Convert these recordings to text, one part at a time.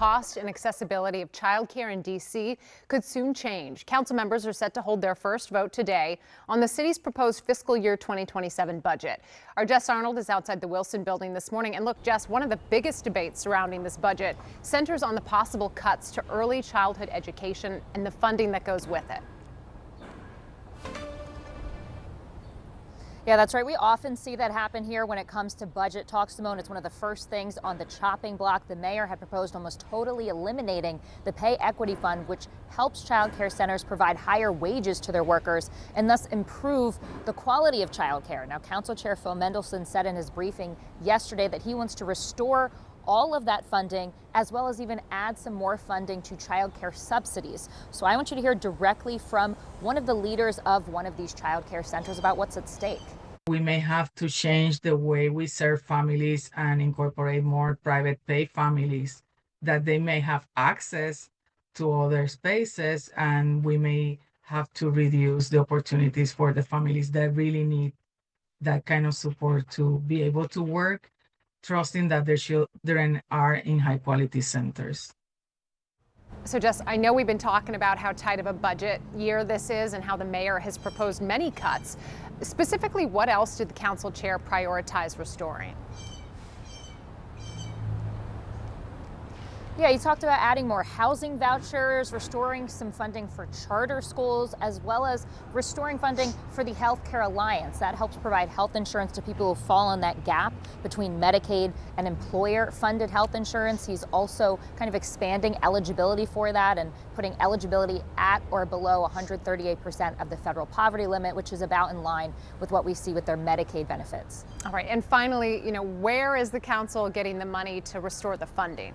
Cost and accessibility of childcare in D.C. could soon change. Council members are set to hold their first vote today on the city's proposed fiscal year 2027 budget. Our Jess Arnold is outside the Wilson building this morning. And look, Jess, one of the biggest debates surrounding this budget centers on the possible cuts to early childhood education and the funding that goes with it. Yeah, that's right. We often see that happen here when it comes to budget talks, Simone. It's one of the first things on the chopping block. The mayor had proposed almost totally eliminating the Pay Equity Fund, which helps child care centers provide higher wages to their workers and thus improve the quality of child care. Now, Council Chair Phil Mendelson said in his briefing yesterday that he wants to restore all of that funding, as well as even add some more funding to child care subsidies. So I want you to hear directly from one of the leaders of one of these child care centers about what's at stake. We may have to change the way we serve families and incorporate more private pay families, that they may have access to other spaces, and we may have to reduce the opportunities for the families that really need that kind of support to be able to work, trusting that their children are in high quality centers. So, Jess, I know we've been talking about how tight of a budget year this is and how the mayor has proposed many cuts. Specifically, what else did the council chair prioritize restoring? Yeah, he talked about adding more housing vouchers, restoring some funding for charter schools, as well as restoring funding for the Healthcare Alliance. That helps provide health insurance to people who fall in that gap between Medicaid and employer-funded health insurance. He's also kind of expanding eligibility for that and putting eligibility at or below 138% of the federal poverty limit, which is about in line with what we see with their Medicaid benefits. All right, and finally, where is the council getting the money to restore the funding?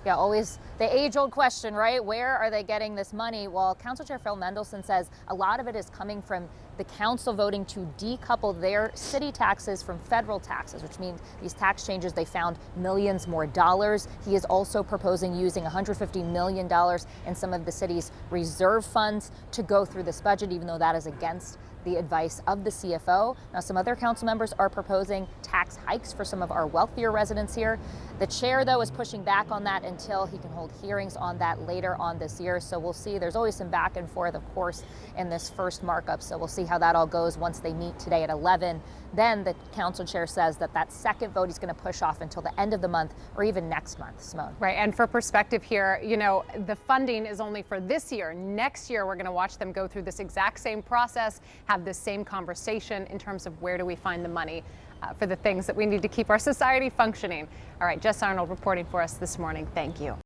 Yeah, always the age-old question, right? Where are they getting this money? Well, Council Chair Phil Mendelson says a lot of it is coming from the council voting to decouple their city taxes from federal taxes, which means these tax changes, they found millions more dollars. He is also proposing using $150 million in some of the city's reserve funds to go through this budget, even though that is against the advice of the CFO. Now, some other council members are proposing tax hikes for some of our wealthier residents here. The chair, though, is pushing back on that until he can hold hearings on that later on this year. So we'll see. There's always some back and forth, of course, in this first markup. So we'll see how that all goes once they meet today at 11. Then the council chair says that second vote he's going to push off until the end of the month or even next month, Simone. Right. And for perspective here, the funding is only for this year. Next year, we're going to watch them go through this exact same process, have this same conversation in terms of where do we find the money for the things that we need to keep our society functioning. All right, Jess Arnold reporting for us this morning. Thank you.